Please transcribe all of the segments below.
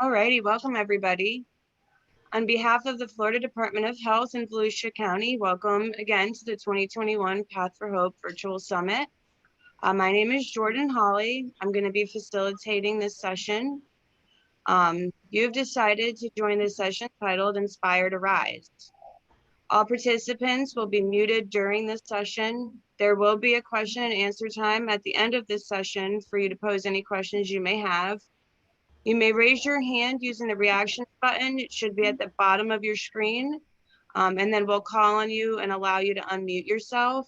Alrighty, welcome everybody. On behalf of the Florida Department of Health in Volusia County, welcome again to the 2021 Path for Hope Virtual Summit. My name is Jordan Hawley. I'm going to be facilitating this session. You've decided to join this session titled Inspire to Rise. All participants will be muted during this session. There will be a question and answer time at the end of this session for you to pose any questions you may have. You may raise your hand using the reactions button. It should be at the bottom of your screen. And then we'll call on you and allow you to unmute yourself.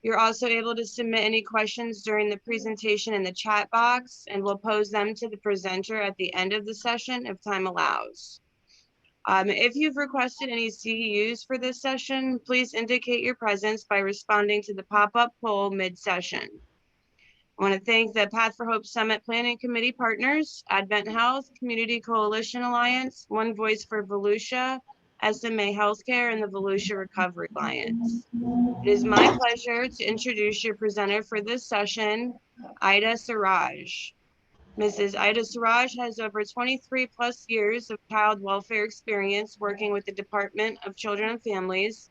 You're also able to submit any questions during the presentation in the chat box, and we'll pose them to the presenter at the end of the session if time allows. If you've requested any CEUs for this session, please indicate your presence by responding to the pop-up poll mid-session. I want to thank the Path for Hope Summit Planning Committee partners, Advent Health, Community Coalition Alliance, One Voice for Volusia, SMA Healthcare, and the Volusia Recovery Alliance. It is my pleasure to introduce your presenter for this session, Aida Seeraj. Mrs. Aida Seeraj has over 23 plus years of child welfare experience working with the Department of Children and Families,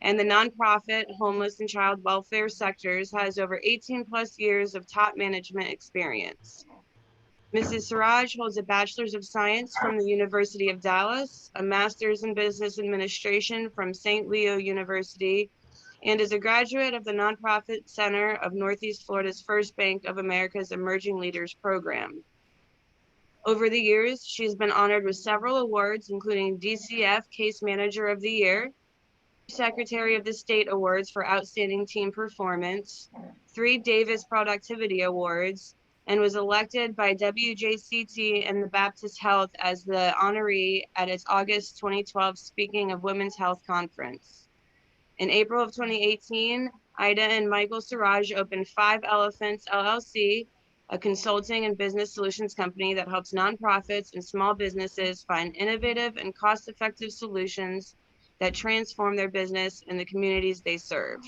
and the nonprofit, homeless, and child welfare sectors, has over 18 plus years of top management experience. Mrs. Seeraj holds a Bachelor's of Science from the University of Dallas, a Master's in Business Administration from St. Leo University, and is a graduate of the Nonprofit Center of Northeast Florida's First Bank of America's Emerging Leaders Program. Over the years, she's been honored with several awards, including DCF Case Manager of the Year, Secretary of the State Awards for Outstanding Team Performance, 3 Davis Productivity Awards, and was elected by WJCT and the Baptist Health as the honoree at its August 2012 Speaking of Women's Health Conference. In April of 2018, Aida and Michael Seeraj opened 5 Elephants LLC, a consulting and business solutions company that helps nonprofits and small businesses find innovative and cost-effective solutions that transform their business and the communities they serve.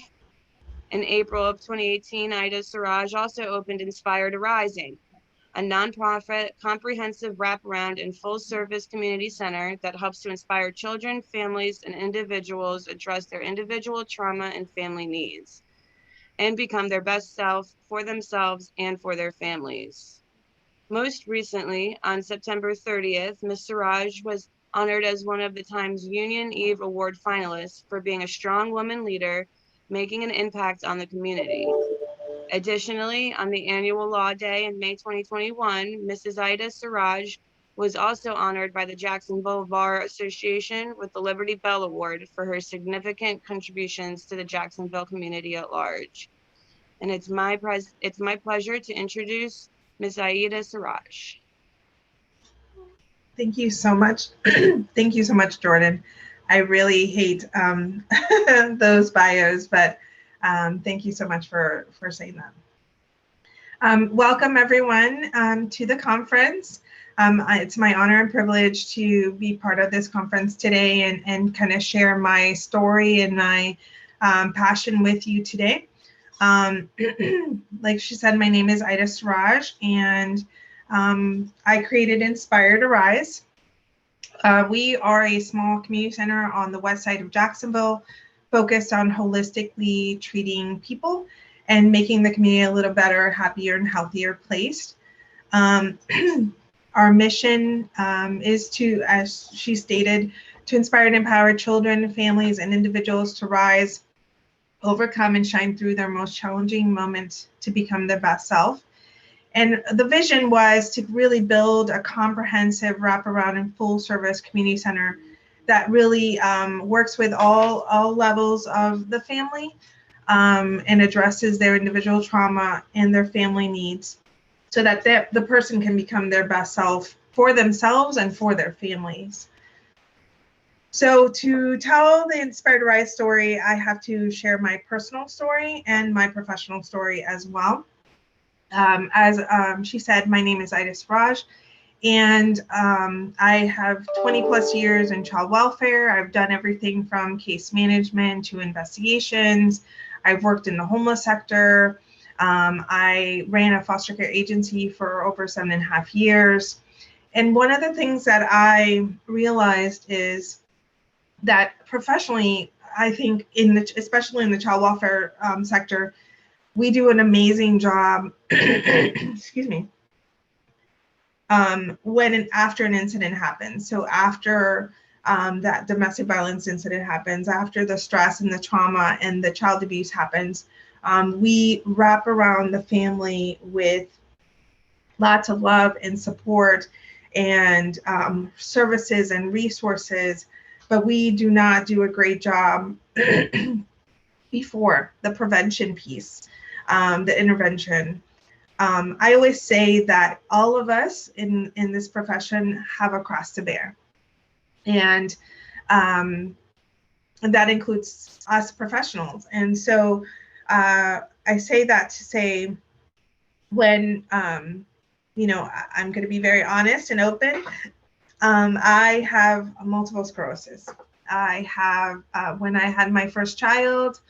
In April of 2018, Aida Seeraj also opened Inspire to Rising, a nonprofit, comprehensive wraparound and full-service community center that helps to inspire children, families, and individuals address their individual trauma and family needs, and become their best self for themselves and for their families. Most recently, on September 30th, Ms. Seeraj was honored as one of the Times Union Eve Award finalists for being a strong woman leader, making an impact on the community. Additionally, on the annual Law Day in May 2021, Mrs. Aida Seeraj was also honored by the Jacksonville Bar Association with the Liberty Bell Award for her significant contributions to the Jacksonville community at large. And it's my pleasure to introduce Ms. Aida Seeraj. Thank you so much. Thank you so much, Jordan. I really hate those bios, but thank you so much for saying that. Welcome everyone to the conference. It's my honor and privilege to be part of this conference today and kind of share my story and my passion with you today. Like she said, my name is Aida Seeraj, and I created Inspire to Rise. We are a small community center on the west side of Jacksonville, focused on holistically treating people and making the community a little better, happier, and healthier place. Our mission is to, as she stated, to inspire and empower children, families, and individuals to rise, overcome, and shine through their most challenging moments to become their best self. And the vision was to really build a comprehensive wraparound and full service community center that really works with all levels of the family and addresses their individual trauma and their family needs so that the person can become their best self for themselves and for their families. So to tell the Inspire to Rise story, I have to share my personal story and my professional story as well. As she said, my name is Aida Seeraj, and I have 20 plus years in child welfare. I've done everything from case management to investigations. I've worked in the homeless sector. I ran a foster care agency for over 7.5 years. And one of the things that I realized is that professionally, I think especially in the child welfare sector, we do an amazing job, excuse me, after an incident happens. So after that domestic violence incident happens, after the stress and the trauma and the child abuse happens, we wrap around the family with lots of love and support and services and resources, but we do not do a great job before the prevention piece, the intervention. I always say that all of us in this profession have a cross to bear. And that includes us professionals. And so I say that to say, when, I'm going to be very honest and open. I have multiple sclerosis. I have, when I had my first child,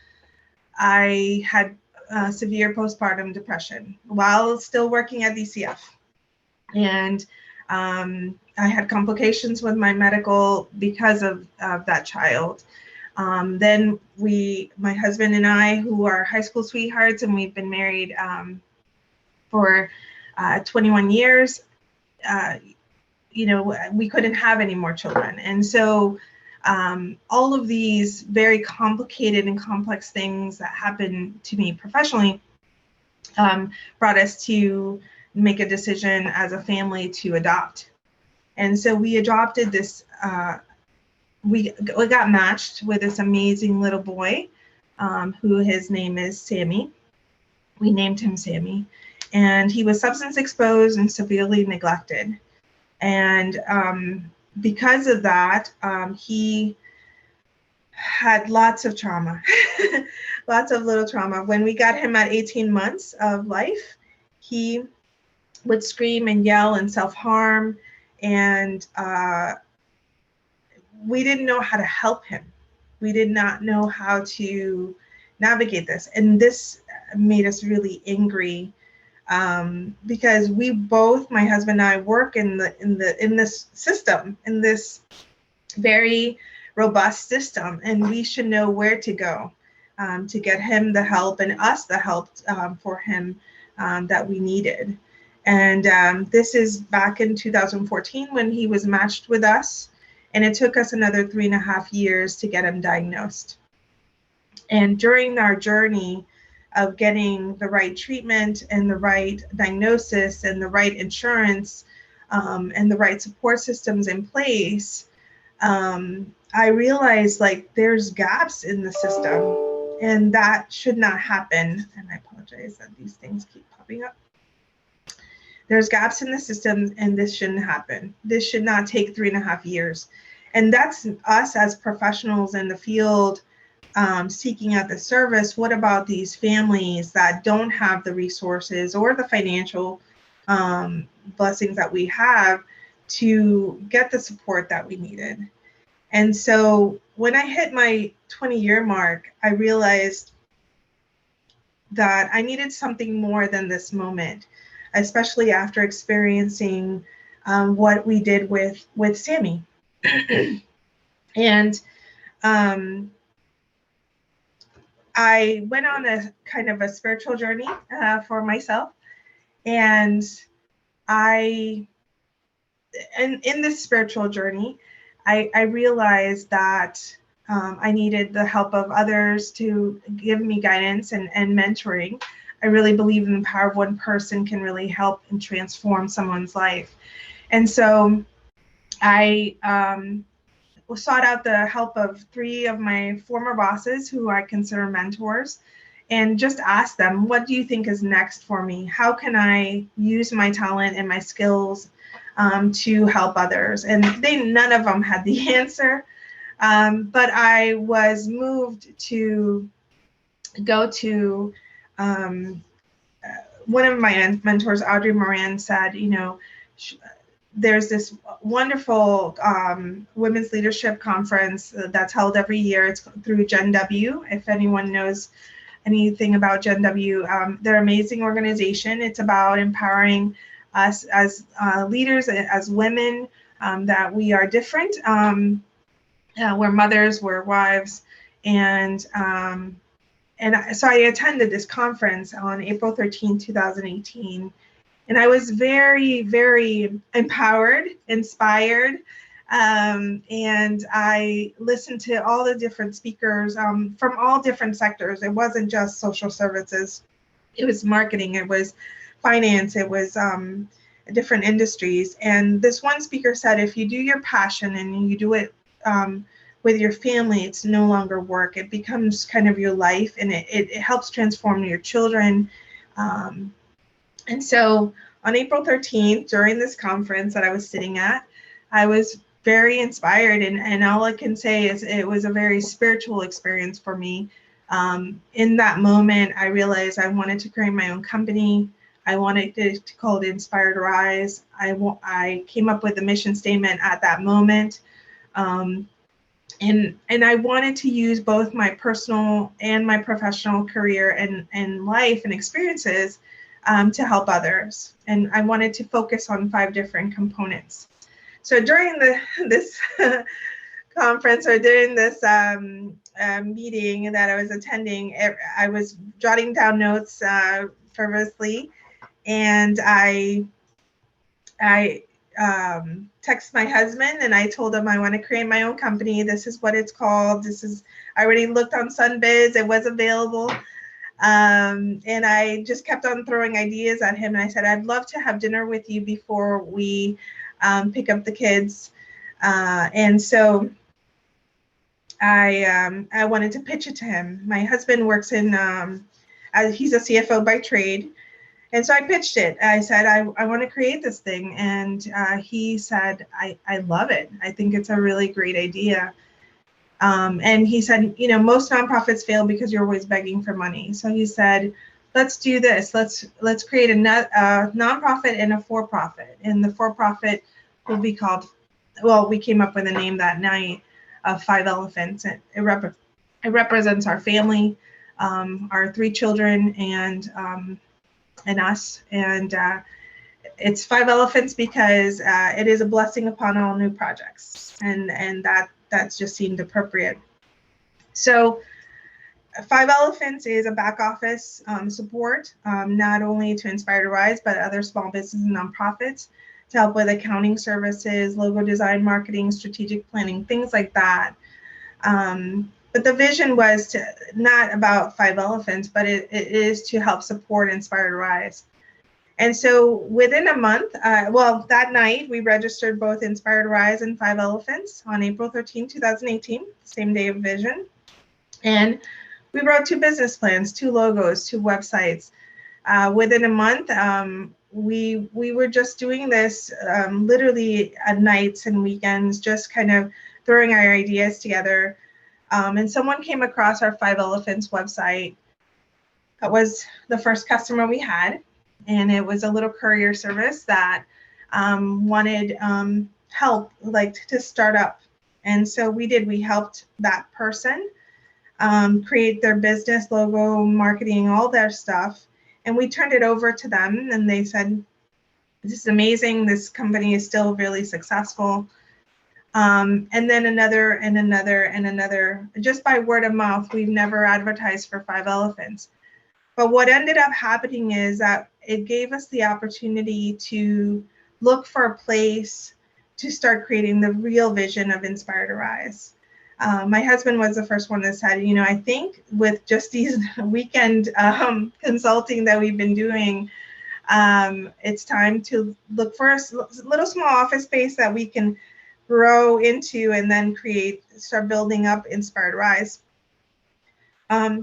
I had severe postpartum depression while still working at DCF. And I had complications with my medical because of that child. Then my husband and I, who are high school sweethearts, and we've been married for 21 years, we couldn't have any more children. And so all of these very complicated and complex things that happened to me professionally brought us to make a decision as a family to adopt. And so we adopted this, we got matched with this amazing little boy, who his name is Sammy. We named him Sammy. And he was substance exposed and severely neglected. And because of that, he had lots of trauma, lots of little trauma. When we got him at 18 months of life, he would scream and yell and self-harm, and we didn't know how to help him. We did not know how to navigate this, and this made us really angry, because we both, my husband and I, work in this system, in this very robust system, and we should know where to go to get him the help and us the help for him that we needed. And this is back in 2014 when he was matched with us, and it took us another 3.5 years to get him diagnosed. And during our journey of getting the right treatment and the right diagnosis and the right insurance and the right support systems in place, I realized there's gaps in the system, and that should not happen. And I apologize that these things keep popping up. There's gaps in the system, and this shouldn't happen. This should not take 3.5 years. And that's us as professionals in the field seeking out the service. What about these families that don't have the resources or the financial blessings that we have to get the support that we needed? And so when I hit my 20-year mark, I realized that I needed something more than this moment, especially after experiencing what we did with Sammy. And I went on a kind of a spiritual journey for myself. And in this spiritual journey, I realized that I needed the help of others to give me guidance and mentoring. I really believe in the power of one person can really help and transform someone's life. And so I sought out the help of 3 of my former bosses who I consider mentors, and just asked them, what do you think is next for me? How can I use my talent and my skills to help others? And none of them had the answer, but I was moved to go to one of my mentors, Audrey Moran, said, there's this wonderful women's leadership conference that's held every year. It's through Gen W. If anyone knows anything about Gen W, they're an amazing organization. It's about empowering us as leaders, as women, that we are different. We're mothers, we're wives, and so I attended this conference on April 13, 2018, and I was very, very empowered, inspired, and I listened to all the different speakers from all different sectors. It wasn't just social services, it was marketing, it was finance, it was different industries. And this one speaker said, if you do your passion and you do it with your family, it's no longer work. It becomes kind of your life, and it helps transform your children. And so on April 13th, during this conference that I was sitting at, I was very inspired, and all I can say is it was a very spiritual experience for me. In that moment, I realized I wanted to create my own company. I wanted to call it Inspired Rise. I came up with a mission statement at that moment. And I wanted to use both my personal and my professional career and life and experiences to help others. And I wanted to focus on 5 different components. So during this conference, or during this meeting that I was attending, I was jotting down notes fervently, and I text my husband and I told him I want to create my own company. This is what it's called. I already looked on Sunbiz, it was available. And I just kept on throwing ideas at him. And I said, I'd love to have dinner with you before we pick up the kids. And so I wanted to pitch it to him. My husband works in, he's a CFO by trade. And so I pitched it. I said, I want to create this thing. And he said, I love it. I think it's a really great idea. And he said, most nonprofits fail because you're always begging for money. So he said, let's do this. Let's create a nonprofit and a for-profit. And the for-profit will be called, we came up with a name that night of 5 Elephants. It represents our family, our 3 children, and us. And it's 5 elephants because it is a blessing upon all new projects, and that's just seemed appropriate. So 5 Elephants is a back office support, not only to Inspire to Rise, but other small businesses and nonprofits to help with accounting services, logo design, marketing, strategic planning, things like that. But the vision was not about 5 Elephants, but it is to help support Inspire to Rise. And so within a month, that night, we registered both Inspire to Rise and 5 Elephants on April 13, 2018, same day of vision. And we wrote 2 business plans, 2 logos, 2 websites. Within a month, we were just doing this literally at nights and weekends, just kind of throwing our ideas together. And someone came across our 5 Elephants website. That was the first customer we had. And it was a little courier service that wanted help, like to start up. And so we helped that person create their business logo, marketing, all their stuff. And we turned it over to them, and they said, this is amazing. This company is still really successful. And then another and another and another, just by word of mouth. We've never advertised for 5 Elephants. But what ended up happening is that it gave us the opportunity to look for a place to start creating the real vision of Inspire to Rise. My husband was the first one that said, I think with just these weekend consulting that we've been doing, it's time to look for a little small office space that we can grow into and then start building up Inspire to Rise.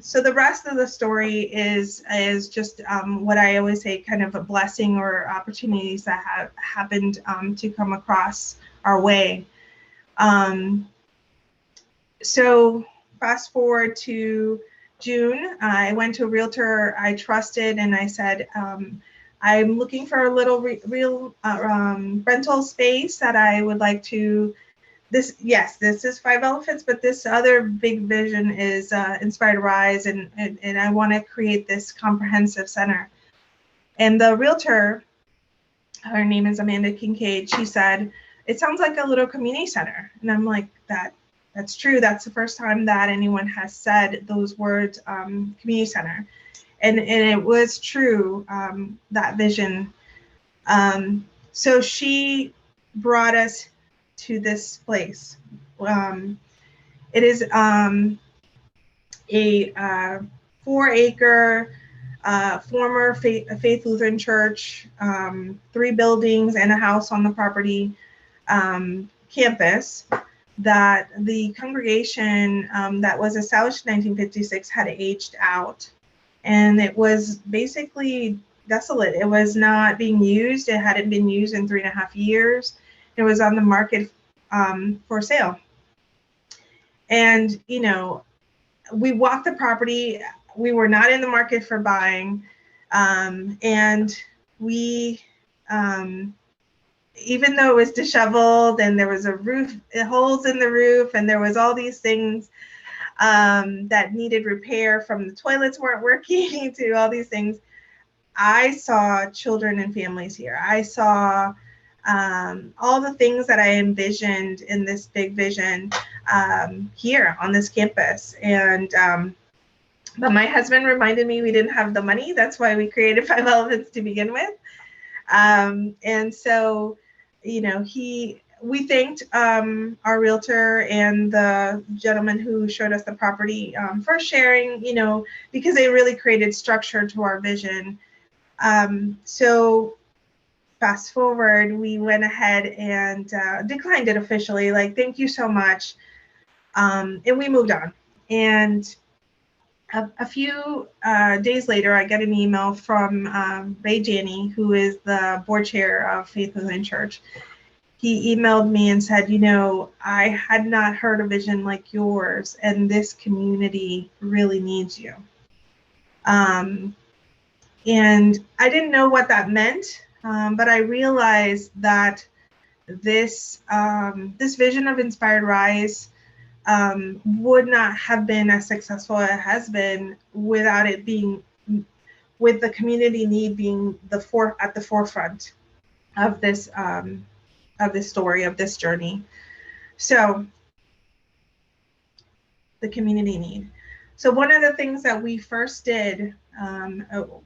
So the rest of the story is just what I always say, kind of a blessing or opportunities that have happened to come across our way. So fast forward to June, I went to a realtor I trusted, and I said, I'm looking for a little real rental space that I would like to. This is 5 Elephants, but this other big vision is Inspire to Rise, and I want to create this comprehensive center. And the realtor her name is Amanda Kincaid, she said, it sounds like a little community center. And I'm like, that's true. That's the first time that anyone has said those words, community center. And it was true, that vision. So she brought us to this place. It is a 4-acre former Faith Lutheran Church, 3 buildings and a house on the property, campus that the congregation that was established in 1956 had aged out. And it was basically desolate. It was not being used. It hadn't been used in 3.5 years. It was on the market for sale. And, you know, we walked the property. We were not in the market for buying. And we, even though it was disheveled and there was a roof, holes in the roof, and there was all these things that needed repair, from the toilets weren't working to all these things, I saw children and families here. I saw all the things that I envisioned in this big vision here on this campus. And but my husband reminded me we didn't have the money. That's why we created 5 Elements to begin with. And so, you know, we thanked our realtor and the gentleman who showed us the property for sharing, you know, because they really created structure to our vision. So fast forward, we went ahead and declined it officially, like, thank you so much. And we moved on. And a few days later, I got an email from Ray Janney, who is the board chair of Faith Lutheran Church. He emailed me and said, you know, I had not heard a vision like yours, and this community really needs you. And I didn't know what that meant, but I realized that this vision of Inspired Rise would not have been as successful as it has been without it being, with the community need being at the forefront of this story, of this journey. So the community need. So one of the things that we first did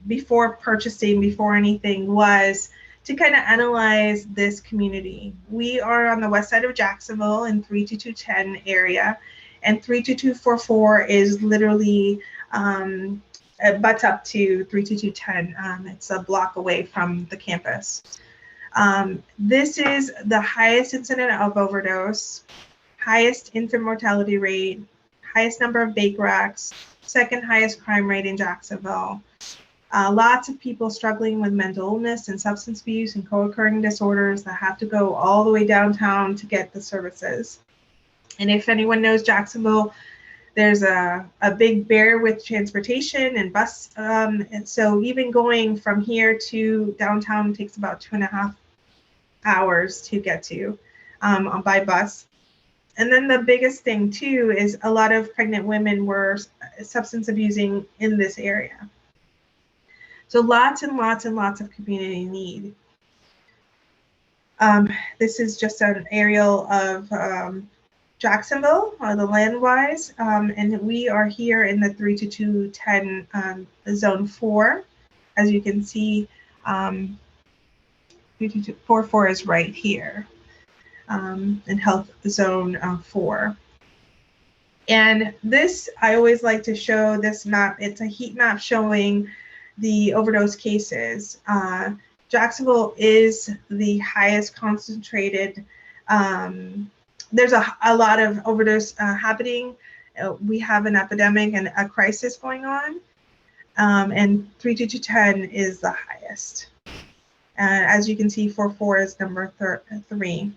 before purchasing, before anything, was to kind of analyze this community. We are on the west side of Jacksonville in 32210 area, and 32244 is literally it butts up to 32210. It's a block away from the campus. This is the highest incident of overdose, highest infant mortality rate, highest number of bake racks, second highest crime rate in Jacksonville. Lots of people struggling with mental illness and substance abuse and co-occurring disorders that have to go all the way downtown to get the services. And if anyone knows Jacksonville, there's a big barrier with transportation and bus. And so even going from here to downtown takes about 2.5 hours to get to by bus. And then the biggest thing too is a lot of pregnant women were substance abusing in this area. So lots and lots and lots of community need. This is just an aerial of Jacksonville, the land-wise, and we are here in the 32210 zone 4. As you can see, 32244 is right here in health zone 4. And this, I always like to show this map. It's a heat map showing the overdose cases. Jacksonville is the highest concentrated. There's a lot of overdose happening. We have an epidemic and a crisis going on. And 32210 is the highest. As you can see, 44 is number 3,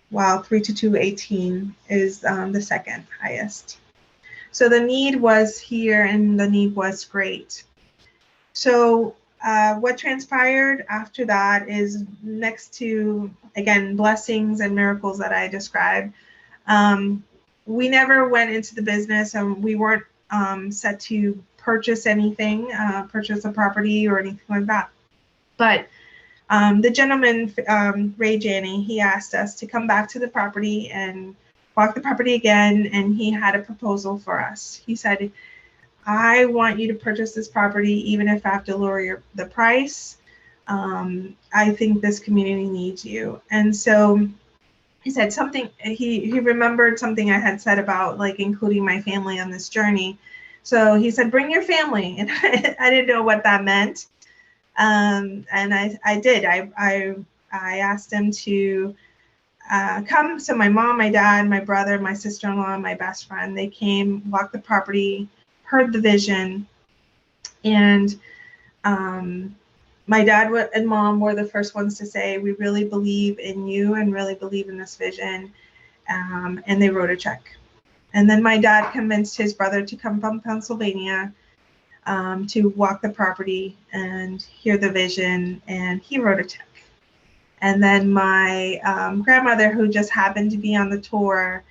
while 32218 is the second highest. So the need was here, and the need was great. So what transpired after that is, next to, again, blessings and miracles that I described, we never went into the business, and we weren't set to purchase anything, purchase a property or anything like that. But The gentleman, Ray Janney, he asked us to come back to the property and walk the property again, and he had a proposal for us. He said, I want you to purchase this property even if I have to lower the price. I think this community needs you. And so he said something, he remembered something I had said about like including my family on this journey. So he said, bring your family. And I didn't know what that meant. And I did. I asked him to come. So my mom, my dad, my brother, my sister-in-law, my best friend, they came, walked the property, heard the vision, and my dad and mom were the first ones to say, we really believe in you and really believe in this vision, and they wrote a check. And then my dad convinced his brother to come from Pennsylvania to walk the property and hear the vision, and he wrote a check. And then my grandmother, who just happened to be on the tour,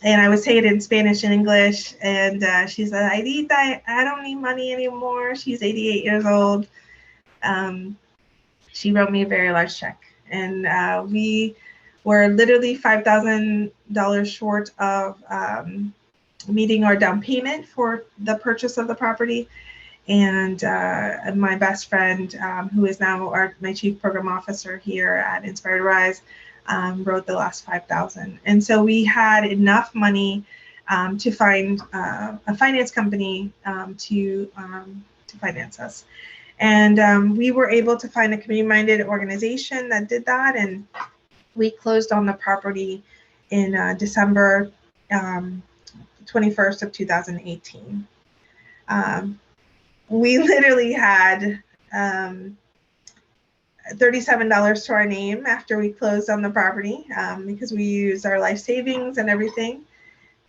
and I was saying it in Spanish and English, and she said, Aidita, I don't need money anymore. She's 88 years old. She wrote me a very large check. And we were literally $5,000 short of meeting our down payment for the purchase of the property. And my best friend, who is now my chief program officer here at Inspired Rise, wrote the last $5,000. And so we had enough money to find a finance company to finance us. And we were able to find a community-minded organization that did that. And we closed on the property in December 21st of 2018. We literally had $37 to our name after we closed on the property because we used our life savings and everything.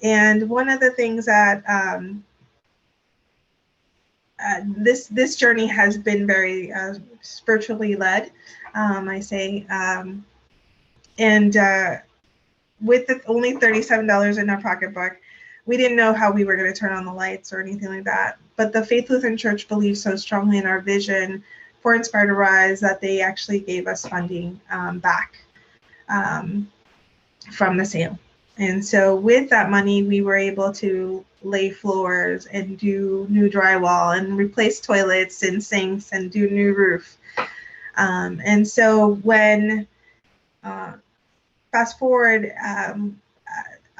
And one of the things that this journey has been very spiritually led, I say, and with only $37 in our pocketbook, we didn't know how we were going to turn on the lights or anything like that. But the Faith Lutheran Church believes so strongly in our vision for Inspired to Rise that they actually gave us funding back from the sale. And so with that money, we were able to lay floors and do new drywall and replace toilets and sinks and do new roof. And so when, fast forward,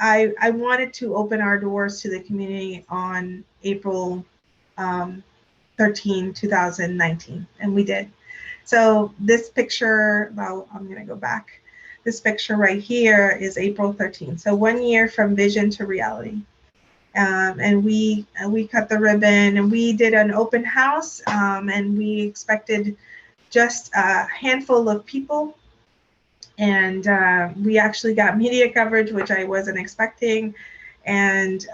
I wanted to open our doors to the community on April 13, 2019, and we did. So this picture, well, I'm going to go back. This picture right here is April 13th. So 1 year from vision to reality. And we cut the ribbon and we did an open house, and we expected just a handful of people. And we actually got media coverage, which I wasn't expecting. And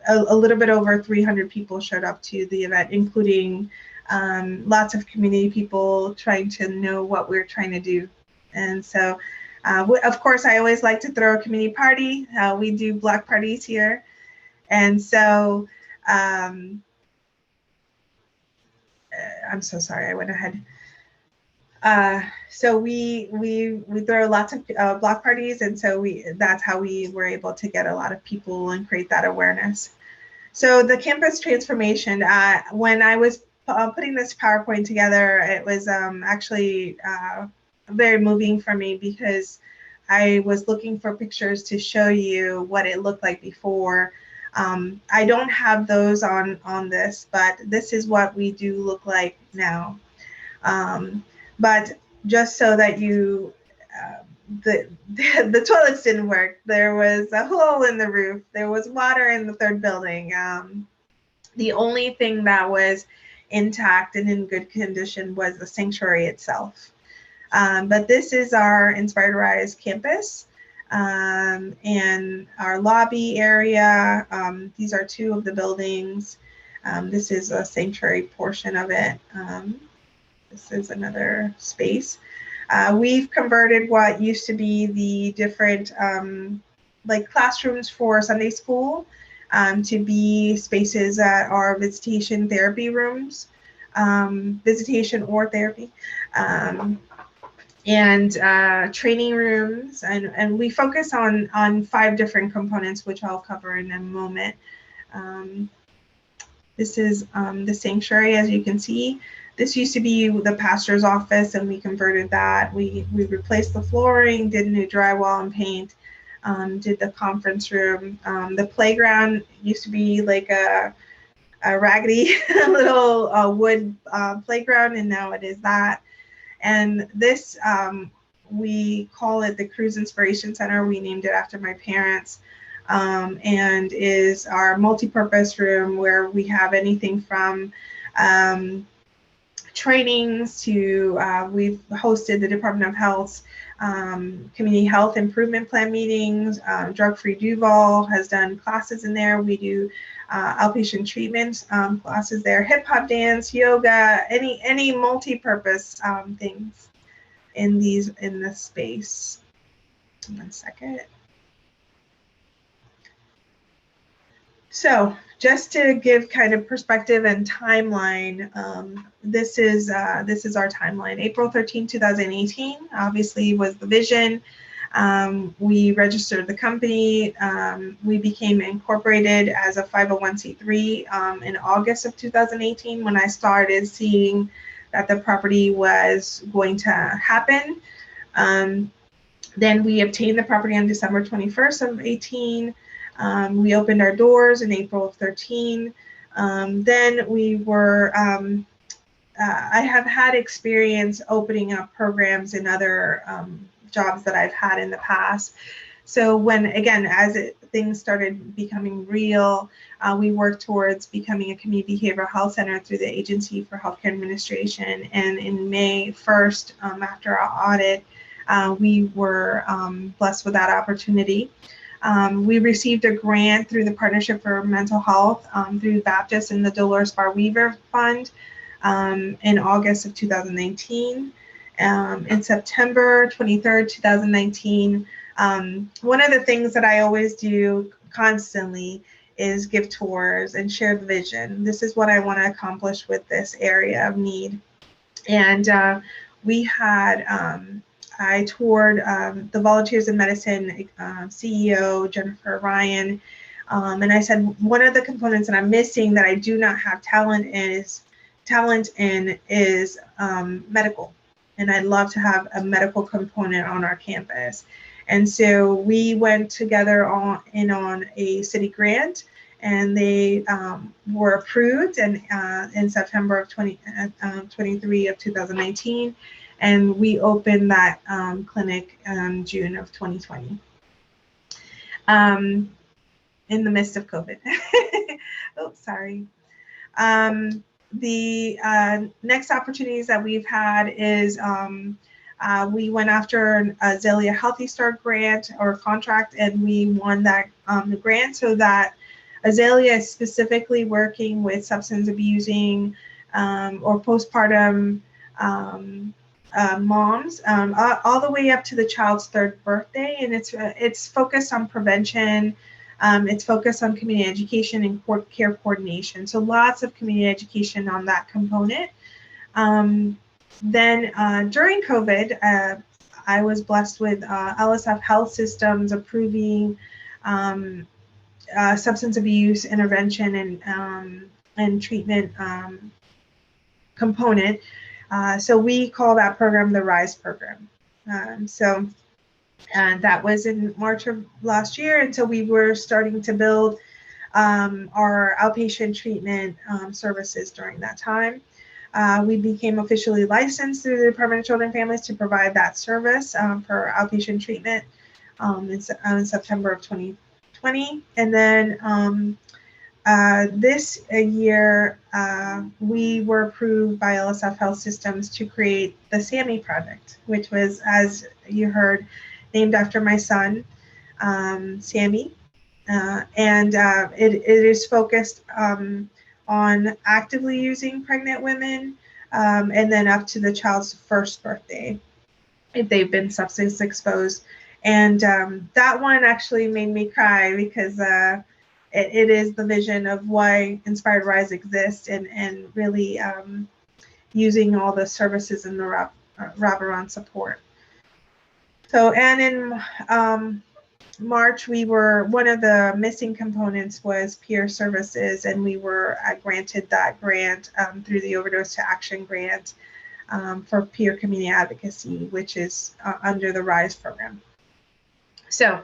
a little bit over 300 people showed up to the event, including lots of community people trying to know what we're trying to do. And so, of course, I always like to throw a community party. We do block parties here. And so, I'm so sorry, I went ahead. So we throw lots of block parties, and so that's how we were able to get a lot of people and create that awareness. So the campus transformation, when I was putting this PowerPoint together, it was actually very moving for me because I was looking for pictures to show you what it looked like before. I don't have those on this, but this is what we do look like now. But just so that you, the toilets didn't work. There was a hole in the roof. There was water in the third building. The only thing that was intact and in good condition was the sanctuary itself. But this is our Inspired Rise campus and our lobby area. These are two of the buildings. This is a sanctuary portion of it. This is another space. We've converted what used to be the different like classrooms for Sunday school to be spaces that are visitation therapy rooms. visitation or therapy, and training rooms. And we focus on 5 different components, which I'll cover in a moment. This is the sanctuary, as you can see. This used to be the pastor's office, and we converted that. We replaced the flooring, did new drywall and paint, did the conference room. The playground used to be like a raggedy little wood playground, and now it is that. And this, we call it the Cruise Inspiration Center. We named it after my parents. And is our multi-purpose room where we have anything from trainings to we've hosted the Department of Health's community health improvement plan meetings. Drug-Free Duval has done classes in there. We do outpatient treatment classes there, hip hop dance, yoga, any multi-purpose things in this space. 1 second. So just to give kind of perspective and timeline, this is our timeline. April 13, 2018, obviously was the vision. We registered the company. We became incorporated as a 501c3 in August of 2018 when I started seeing that the property was going to happen. Then we obtained the property on December 21st of 18. We opened our doors in April of 13. Then we were, I have had experience opening up programs in other jobs that I've had in the past. So when, again, as things started becoming real, we worked towards becoming a community behavioral health center through the Agency for Healthcare Administration. And in May 1st, after our audit, we were blessed with that opportunity. We received a grant through the Partnership for Mental Health through Baptist and the Dolores Bar Weaver Fund in August of 2019. In September 23rd, 2019, one of the things that I always do constantly is give tours and share the vision. This is what I want to accomplish with this area of need. And we had I toured the Volunteers in Medicine CEO, Jennifer Ryan, and I said, one of the components that I'm missing that I do not have talent in is medical. And I'd love to have a medical component on our campus. And so we went together on a city grant, and they were approved in September of 23 of 2019. And we opened that clinic in June of 2020 in the midst of COVID. Oh, sorry. The next opportunities that we've had is we went after an Azalea Healthy Start grant or contract, and we won that grant, so that Azalea is specifically working with substance abusing or postpartum moms all the way up to the child's 3rd birthday, and it's focused on prevention. It's focused on community education and care coordination. So lots of community education on that component. Then during COVID, I was blessed with LSF Health Systems approving substance abuse intervention and treatment component. So we call that program the RISE program. And that was in March of last year. And so we were starting to build our outpatient treatment services during that time. We became officially licensed through the Department of Children and Families to provide that service for outpatient treatment in September of 2020. And then this year, we were approved by LSF Health Systems to create the SAMI project, which was, as you heard, named after my son, Sammy. And it is focused on actively using pregnant women and then up to the child's 1st birthday if they've been substance exposed. And that one actually made me cry because it is the vision of why Inspired Rise exists, and really using all the services and the wraparound support. So, and in March, we were, one of the missing components was peer services, and we were granted that grant through the Overdose Action grant for peer community advocacy, which is under the RISE program. So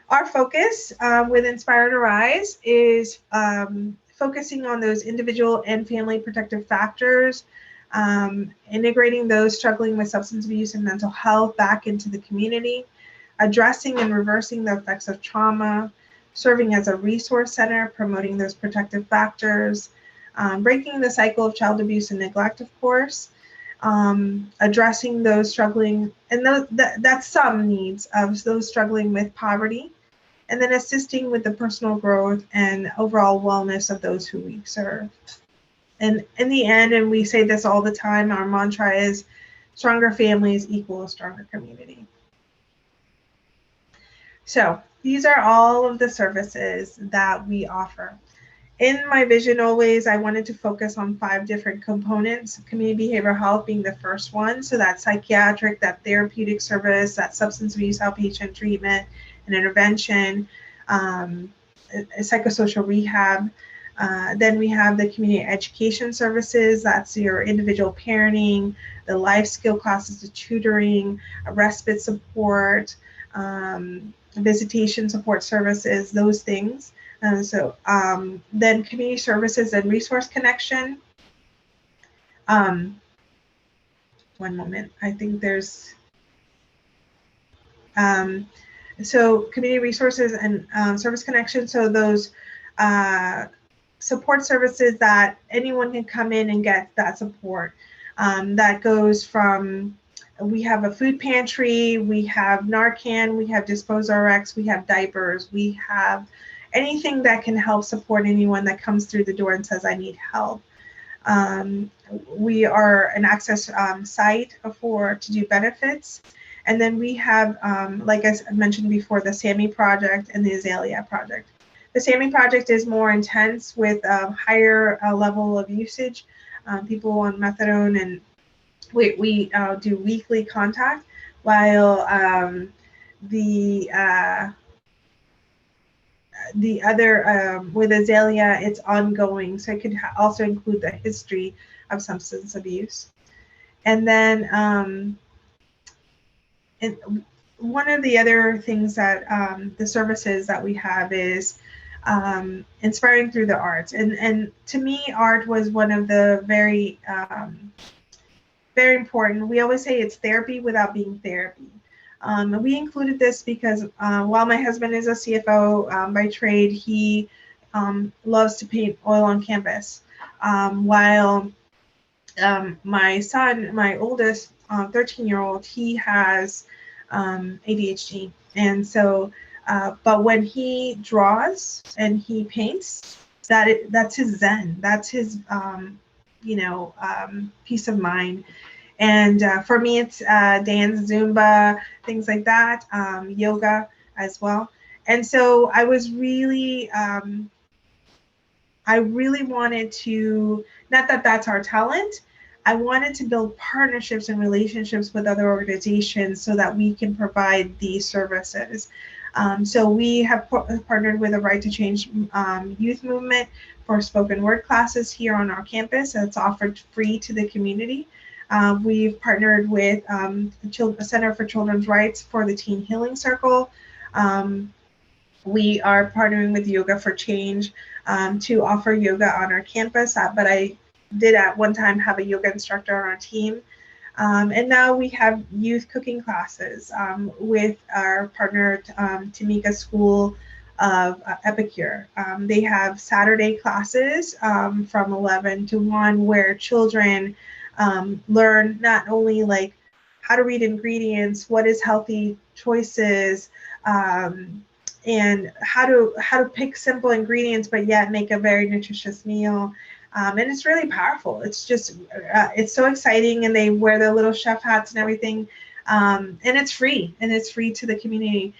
our focus with Inspire to Rise is focusing on those individual and family protective factors, integrating those struggling with substance abuse and mental health back into the community, addressing and reversing the effects of trauma, serving as a resource center, promoting those protective factors, breaking the cycle of child abuse and neglect, of course, addressing those struggling, and that's some needs of those struggling with poverty, and then assisting with the personal growth and overall wellness of those who we serve. And in the end, and we say this all the time, our mantra is stronger families equal a stronger community. So these are all of the services that we offer. In my vision always, I wanted to focus on 5 different components, community behavioral health being the first one. So that's psychiatric, that therapeutic service, that substance abuse outpatient treatment and intervention, psychosocial rehab. Then we have the community education services. That's your individual parenting, the life skill classes, the tutoring, respite support, visitation support services, those things. Then community services and resource connection. One moment, I think there's, so community resources and service connection. So those support services that anyone can come in and get that support. That goes from, we have a food pantry, we have Narcan, we have DisposeRx, we have diapers, we have anything that can help support anyone that comes through the door and says, I need help. We are an access site to do benefits. And then we have, like I mentioned before, the SAMI project and the Azalea project. The SAMI project is more intense with higher level of usage, people on methadone, and we do weekly contact, while the other, with Azalea, it's ongoing, so it could also include the history of substance abuse. And then and one of the other things that the services that we have is inspiring through the arts. And to me, art was one of the very important. We always say it's therapy without being therapy. We included this because while my husband is a CFO by trade, he loves to paint oil on canvas. While my son, my oldest 13-year-old, he has ADHD. And so, but when he draws and he paints, that's his zen. That's his, peace of mind. And for me, it's dance, Zumba, things like that, yoga as well. And so I was really, I really wanted to, not that that's our talent, I wanted to build partnerships and relationships with other organizations so that we can provide these services. So we have partnered with the Right to Change youth movement for spoken word classes here on our campus. That's offered free to the community. We've partnered with the Center for Children's Rights for the Teen Healing Circle. We are partnering with Yoga for Change to offer yoga on our campus, but I did at one time have a yoga instructor on our team. And now we have youth cooking classes with our partner, Tamika School of Epicure. They have Saturday classes from 11 to 1 where children learn not only like how to read ingredients, what is healthy choices, and how to pick simple ingredients but yet make a very nutritious meal. And it's really powerful. It's just, it's so exciting, and they wear their little chef hats and everything. And it's free, to the community.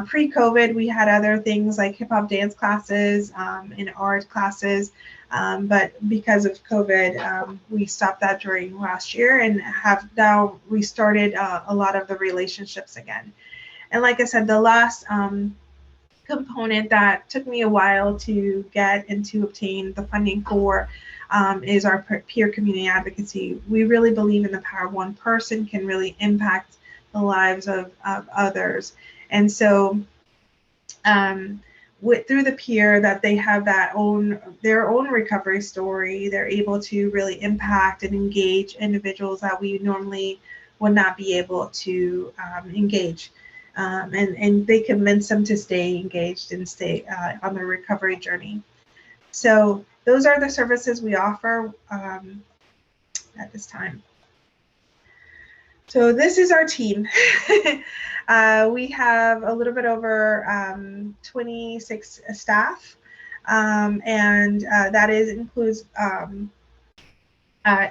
Pre-COVID, we had other things like hip hop dance classes and art classes. But because of COVID, we stopped that during last year and have now restarted a lot of the relationships again. And like I said, the last component that took me a while to get and to obtain the funding for is our peer community advocacy. We really believe in the power of one person can really impact the lives of others. And so through the peer that they have their own recovery story, they're able to really impact and engage individuals that we normally would not be able to engage. And they convince them to stay engaged and stay on their recovery journey. So those are the services we offer at this time. So this is our team. We have a little bit over 26 staff, and that includes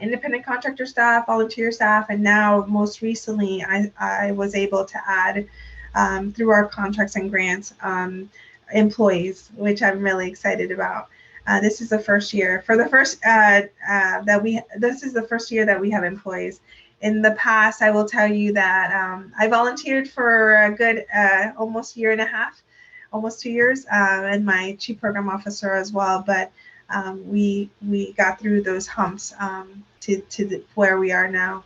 independent contractor staff, volunteer staff, and now most recently I was able to add through our contracts and grants employees, which I'm really excited about. This is the first year. This is the first year that we have employees. In the past, I will tell you that I volunteered for a good almost year and a half, almost 2 years, and my chief program officer as well. But we got through those humps to where we are now.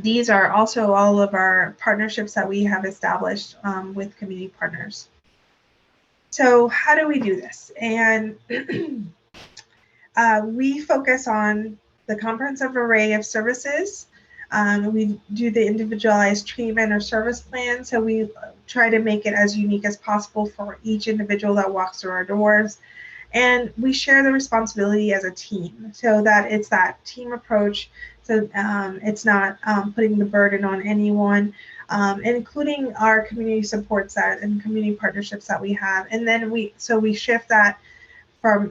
These are also all of our partnerships that we have established with community partners. So how do we do this? And we focus on the comprehensive array of services. We do the individualized treatment or service plan. So we try to make it as unique as possible for each individual that walks through our doors. And we share the responsibility as a team so that it's that team approach. So it's not putting the burden on anyone, including our community supports and community partnerships that we have. And then we shift that from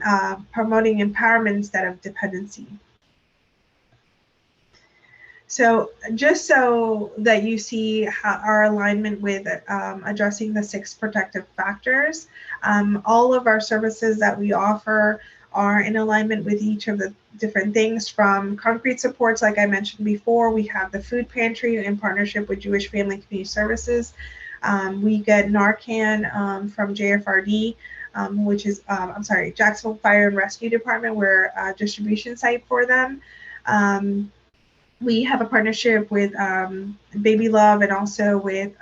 promoting empowerment instead of dependency. So just so that you see our alignment with addressing the 6 protective factors, all of our services that we offer are in alignment with each of the different things, from concrete supports, like I mentioned before. We have the food pantry in partnership with Jewish Family Community Services. We get Narcan from JFRD, which is, Jacksonville Fire and Rescue Department. We're a distribution site for them. We have a partnership with Baby Love and also with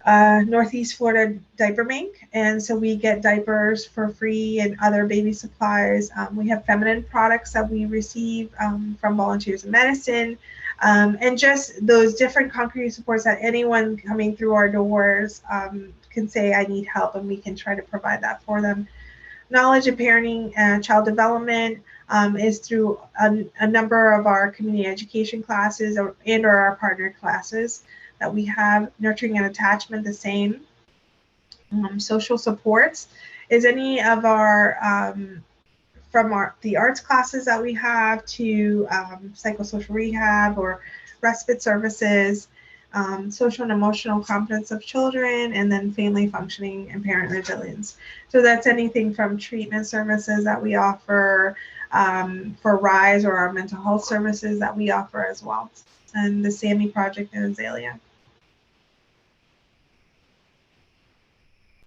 Northeast Florida Diaper Bank. And so we get diapers for free and other baby supplies. We have feminine products that we receive from Volunteers in Medicine. And just those different concrete supports that anyone coming through our doors can say, I need help, and we can try to provide that for them. Knowledge of parenting and child development is through a number of our community education classes or our partner classes that we have. Nurturing and attachment, the same. Social supports is any of our from the arts classes that we have to psychosocial rehab or respite services. Social and emotional competence of children, and then family functioning and parent resilience. So that's anything from treatment services that we offer for RISE, or our mental health services that we offer as well, and the SAMI project in Azalea.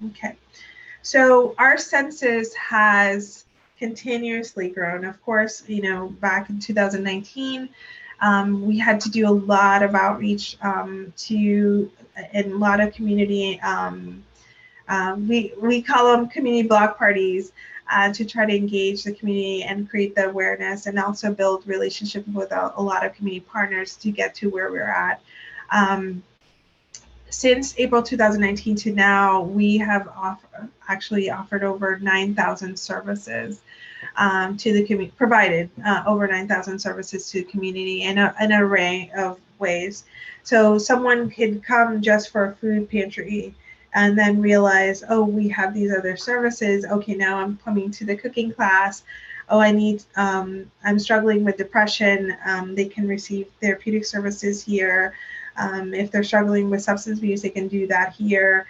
Okay, so our census has continuously grown. Of course, back in 2019, we had to do a lot of outreach and a lot of community, we call them community block parties, to try to engage the community and create the awareness, and also build relationships with a lot of community partners to get to where we're at. Since April 2019 to now, we have offered over 9,000 services to the community, provided over 9,000 services to the community in an array of ways. So someone could come just for a food pantry and then realize, oh, we have these other services. Okay, now I'm coming to the cooking class. Oh, I'm struggling with depression. They can receive therapeutic services here. If they're struggling with substance abuse, they can do that here.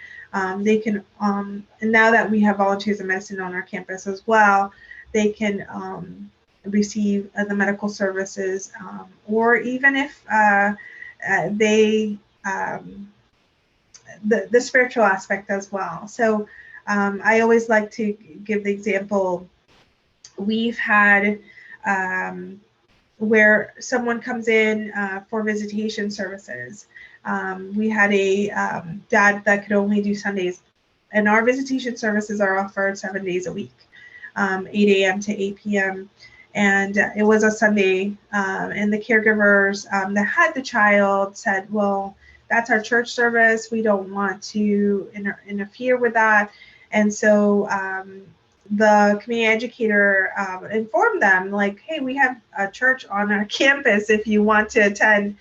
They can, and now that we have volunteers in medicine on our campus as well, they can receive the medical services, or even if they, the spiritual aspect as well. So I always like to give the example, we've had where someone comes in for visitation services. We had a dad that could only do Sundays, and our visitation services are offered 7 days a week, 8 a.m. to 8 p.m. And it was a Sunday, and the caregivers that had the child said, well, that's our church service. We don't want to interfere with that. And so the community educator informed them, like, hey, we have a church on our campus if you want to attend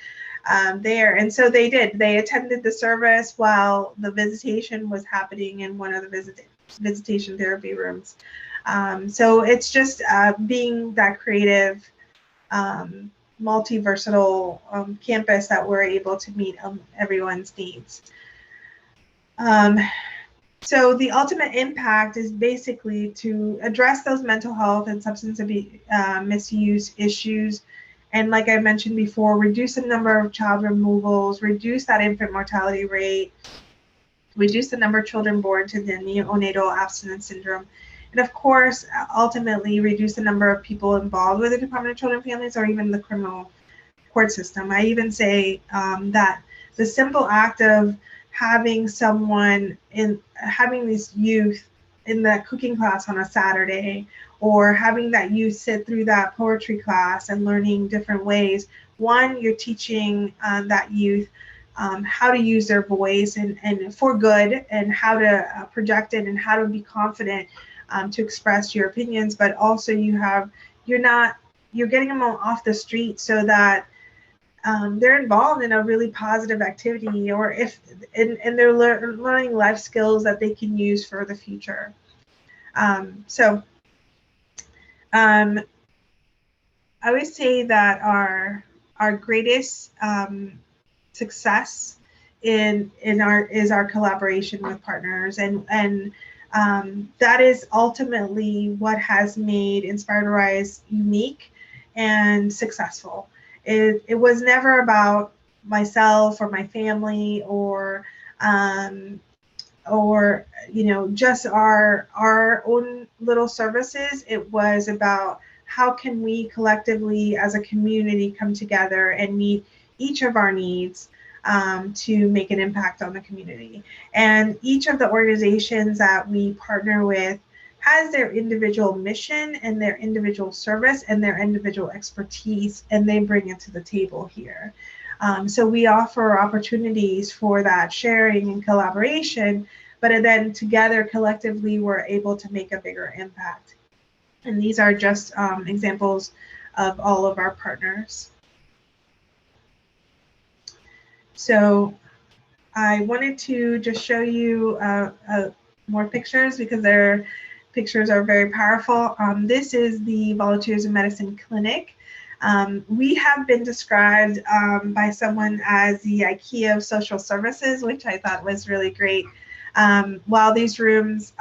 there. And so they did. They attended the service while the visitation was happening in one of the visitation therapy rooms. So it's just being that creative, multi-versatile campus that we're able to meet everyone's needs. So the ultimate impact is basically to address those mental health and substance abuse, misuse issues. And like I mentioned before, reduce the number of child removals, reduce that infant mortality rate, reduce the number of children born to the neonatal abstinence syndrome, and of course, ultimately reduce the number of people involved with the Department of Children and Families or even the criminal court system. I even say that the simple act of having someone having these youth in that cooking class on a Saturday, or having that youth sit through that poetry class and learning different ways. One, you're teaching that youth how to use their voice and for good, and how to project it, and how to be confident to express your opinions. But also you're getting them off the street so that they're involved in a really positive activity, or and they're learning life skills that they can use for the future. I always say that our greatest success is our collaboration with partners, and that is ultimately what has made Inspire to Rise unique and successful. It was never about myself or my family or just our own little services. It was about how can we collectively as a community come together and meet each of our needs to make an impact on the community. And each of the organizations that we partner with has their individual mission and their individual service and their individual expertise, and they bring it to the table here. So we offer opportunities for that sharing and collaboration, but then together collectively we're able to make a bigger impact. And these are just examples of all of our partners. So I wanted to just show you more pictures because their pictures are very powerful. This is the Volunteers in Medicine Clinic. We have been described by someone as the IKEA of social services, which I thought was really great. While these rooms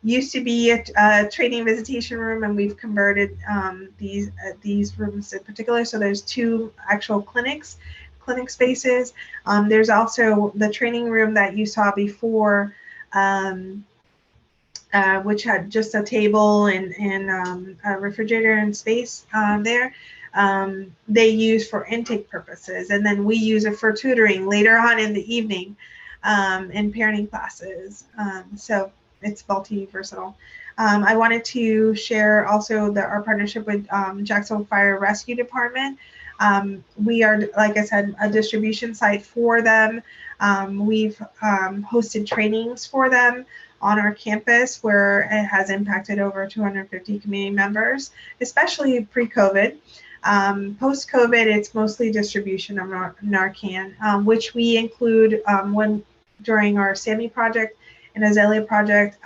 used to be a training visitation room, and we've converted these rooms in particular. So there's 2 actual clinic spaces. There's also the training room that you saw before, which had just a table and a refrigerator and space there. They use for intake purposes, and then we use it for tutoring later on in the evening in parenting classes. So it's multi-versatile. I wanted to share also our partnership with Jacksonville Fire Rescue Department. We are, like I said, a distribution site for them. We've hosted trainings for them on our campus where it has impacted over 250 community members, especially pre-COVID. Post-COVID, it's mostly distribution of Narcan, which we include during our SAMI project and Azalea project.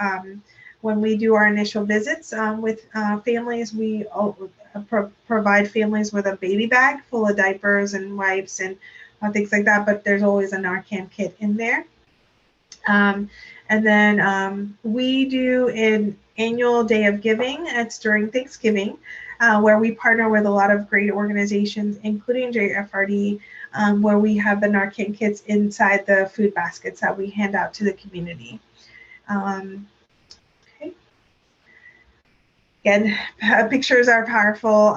When we do our initial visits with families, we provide families with a baby bag full of diapers and wipes and things like that, but there's always a Narcan kit in there. Um, and then we do an annual day of giving. It's during Thanksgiving, where we partner with a lot of great organizations, including JFRD, where we have the Narcan kits inside the food baskets that we hand out to the community. Okay. Again, pictures are powerful.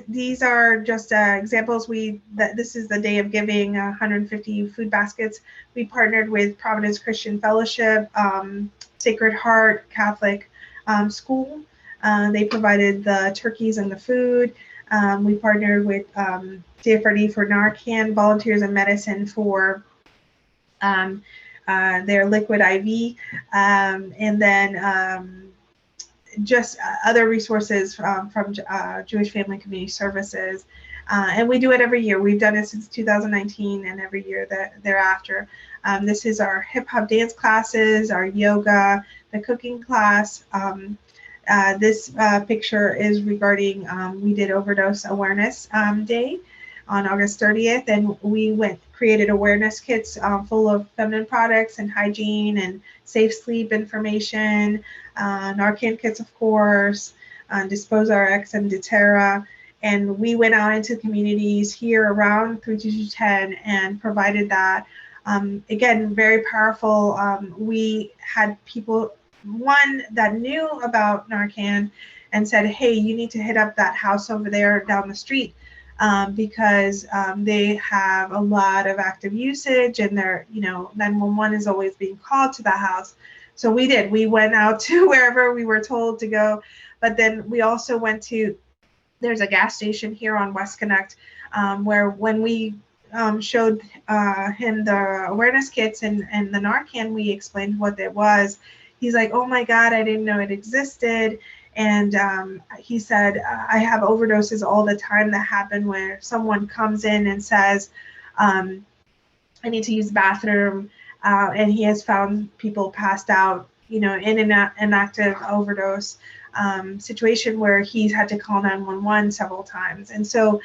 These are just examples. This is the day of giving, 150 food baskets. We partnered with Providence Christian Fellowship, Sacred Heart Catholic School. They provided the turkeys and the food. We partnered with JFRD for Narcan, Volunteers in Medicine for their liquid IV, and then just other resources from Jewish Family Community Services. And we do it every year. We've done it since 2019 and every year thereafter. This is our hip hop dance classes, our yoga, the cooking class. This picture is regarding, we did Overdose Awareness Day on August 30th, and we created awareness kits full of feminine products and hygiene and safe sleep information, Narcan kits, of course, Dispose RX and doTERRA. And we went out into communities here around 32210 and provided that. Again, very powerful. We had people, one that knew about Narcan and said, hey, you need to hit up that house over there down the street. Because they have a lot of active usage, and 911 is always being called to the house. So we went out to wherever we were told to go, but then we also went to, there's a gas station here on West Connect, where when we showed him the awareness kits and the Narcan, we explained what it was. He's like, oh my God, I didn't know it existed. And he said, I have overdoses all the time that happen where someone comes in and says, I need to use the bathroom. And he has found people passed out, in an active overdose situation where he's had to call 911 several times. And so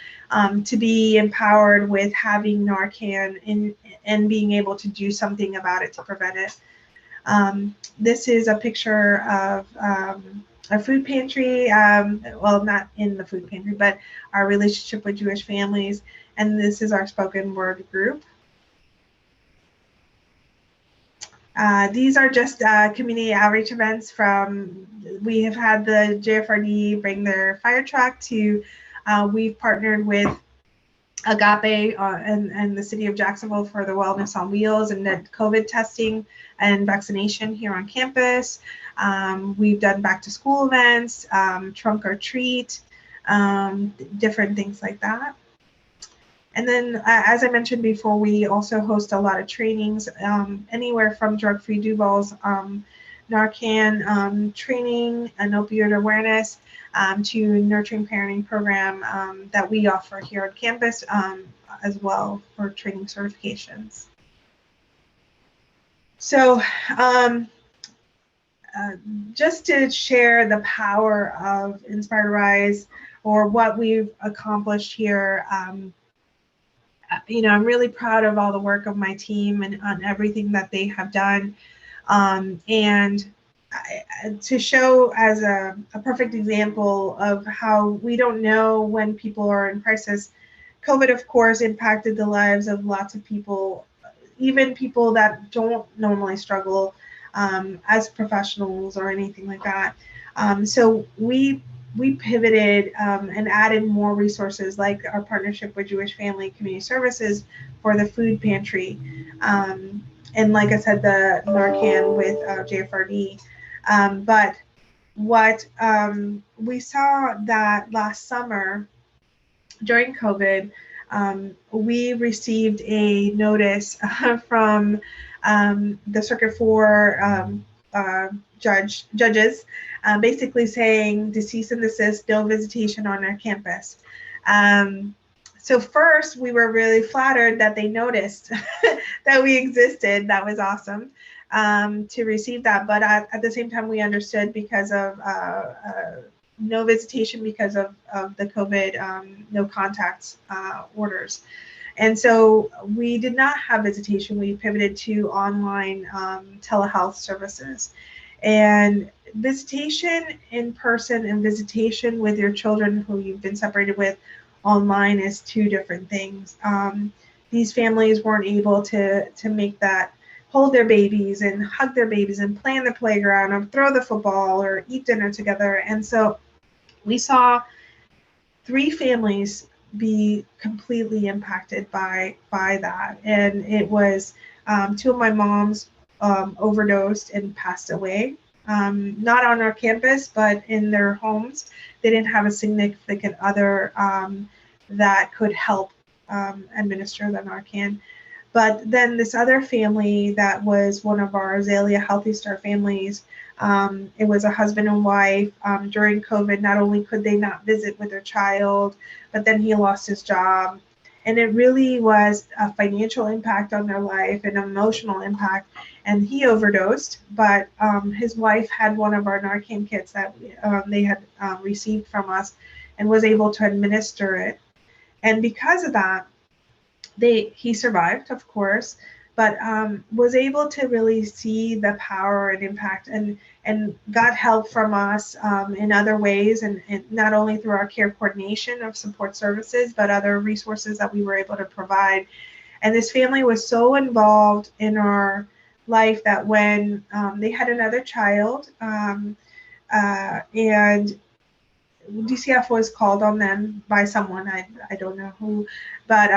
to be empowered with having Narcan and being able to do something about it to prevent it. This is a picture of our food pantry, well, not in the food pantry, but our relationship with Jewish families. And this is our spoken word group. These are just community outreach events we have had the JFRD bring their fire truck to, we've partnered with Agape and the city of Jacksonville for the Wellness on Wheels and the COVID testing and vaccination here on campus. We've done back to school events, trunk or treat, different things like that. And then, as I mentioned before, we also host a lot of trainings, anywhere from drug-free Duval's, Narcan training and opioid awareness, to nurturing parenting program that we offer here on campus, as well for training certifications. So just to share the power of Inspired Rise or what we've accomplished here, I'm really proud of all the work of my team and on everything that they have done. And to show as a perfect example of how we don't know when people are in crisis, COVID, of course, impacted the lives of lots of people, even people that don't normally struggle as professionals or anything like that. So we pivoted and added more resources, like our partnership with Jewish Family Community Services for the food pantry. And like I said, the Narcan with JFRD. But what we saw that last summer during COVID, we received a notice from the Circuit 4 judges, basically saying to cease and desist, no visitation on our campus. So first, we were really flattered that they noticed that we existed. That was awesome to receive that. But at the same time, we understood because of no visitation because of the COVID no contacts orders. And so we did not have visitation. We pivoted to online telehealth services. And visitation in person and visitation with your children who you've been separated with online is two different things. These families weren't able to make that, hold their babies and hug their babies and play in the playground or throw the football or eat dinner together. And so we saw 3 families be completely impacted by that. And it was 2 of my moms overdosed and passed away. Not on our campus, but in their homes. They didn't have a significant other that could help administer the Narcan. But then this other family that was one of our Azalea Healthy Star families, it was a husband and wife. During COVID, not only could they not visit with their child, but then he lost his job. And it really was a financial impact on their life, an emotional impact. And he overdosed, but his wife had one of our Narcan kits that they had received from us and was able to administer it. And because of that, he survived, of course, but was able to really see the power and impact, and got help from us in other ways, and not only through our care coordination of support services, but other resources that we were able to provide. And this family was so involved in our life that when they had another child, and DCF was called on them by someone, I don't know who, but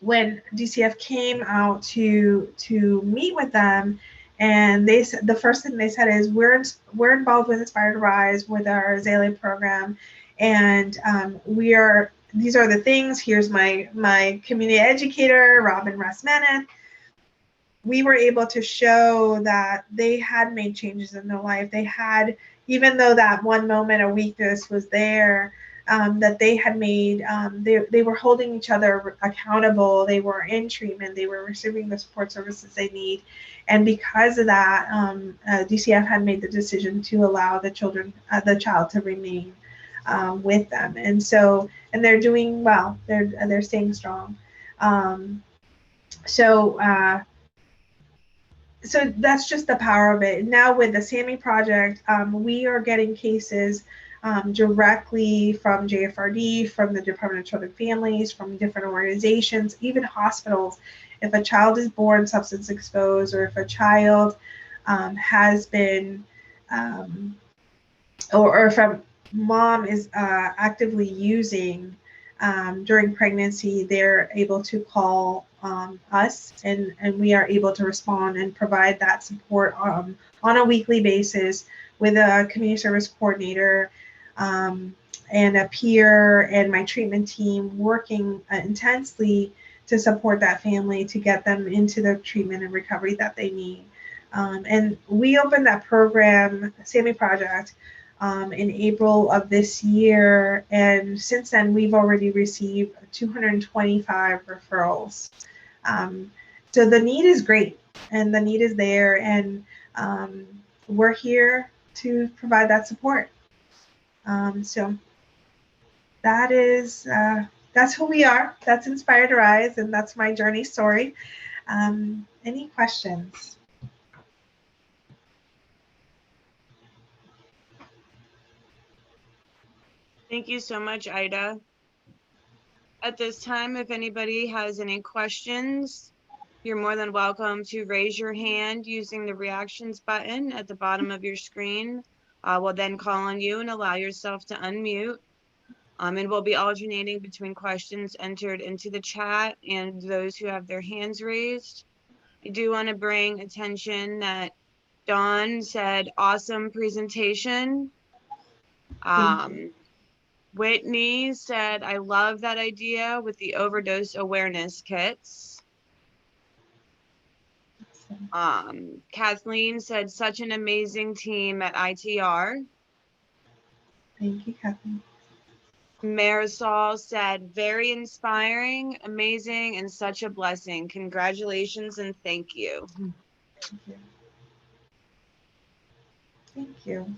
when DCF came out to meet with them, and they said, the first thing they said is, we're involved with Inspired to Rise with our Azalea program, and these are the things. Here's my community educator, Robin Rasmaneth. We were able to show that they had made changes in their life. They had, even though that one moment of weakness was there, that they had made, they were holding each other accountable. They were in treatment. They were receiving the support services they need. And because of that, DCF had made the decision to allow the child to remain with them. And so, and they're doing well. They're staying strong. So that's just the power of it. Now with the SAMI project, we are getting cases directly from JFRD, from the Department of Children and Families, from different organizations, even hospitals. If a child is born substance exposed, or if a child has been, or if a mom is actively using during pregnancy, they're able to call us, and we are able to respond and provide that support on a weekly basis with a community service coordinator and a peer and my treatment team working intensely to support that family to get them into the treatment and recovery that they need. And we opened that program, SAMI Project, in April of this year, and since then we've already received 225 referrals. So the need is great, and the need is there, and we're here to provide that support. So that's who we are. That's Inspired to Rise, and that's my journey story. Any questions? Thank you so much, Aida. At this time, if anybody has any questions, you're more than welcome to raise your hand using the reactions button at the bottom of your screen. We'll then call on you and allow yourself to unmute. And we'll be alternating between questions entered into the chat and those who have their hands raised. I do want to bring attention that Dawn said, awesome presentation. Whitney said, I love that idea with the overdose awareness kits. Kathleen said, such an amazing team at ITR. Thank you, Kathleen. Marisol said, very inspiring, amazing, and such a blessing. Congratulations and thank you. Thank you. Thank you.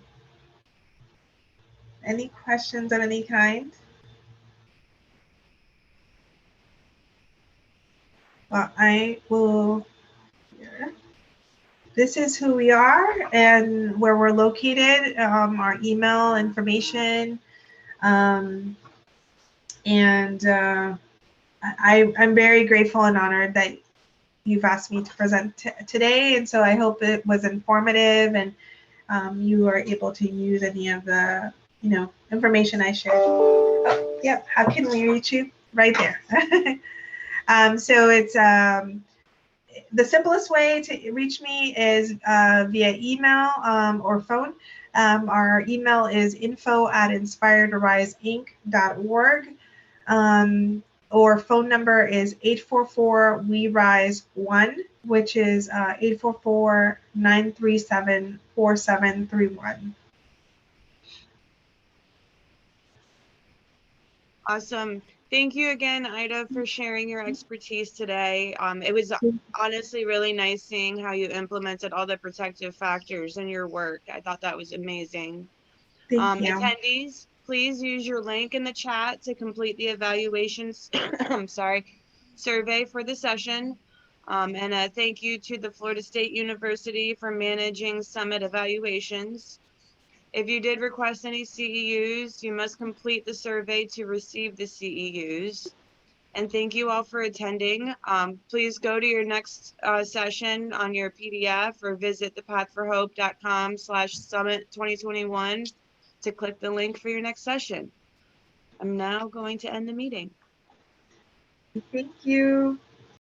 Any questions of any kind? Well, I will. This is who we are and where we're located, our email information, um, and I'm very grateful and honored that you've asked me to present today. And so I hope it was informative and you are able to use any of the information I shared. Oh, yep. How can we reach you? Right there. So it's the simplest way to reach me is via email or phone. Our email is info@inspiredarisinc.org. Or phone number is 844-WE-RISE-1, which is 844-937-4731. Awesome. Thank you again, Ida, for sharing your expertise today. It was honestly really nice seeing how you implemented all the protective factors in your work. I thought that was amazing. Thank you. Attendees, please use your link in the chat to complete the evaluations, survey for the session. And thank you to the Florida State University for managing summit evaluations. If you did request any CEUs, you must complete the survey to receive the CEUs. And thank you all for attending. Please go to your next session on your PDF or visit thepathforhope.com/summit 2021 to click the link for your next session. I'm now going to end the meeting. Thank you.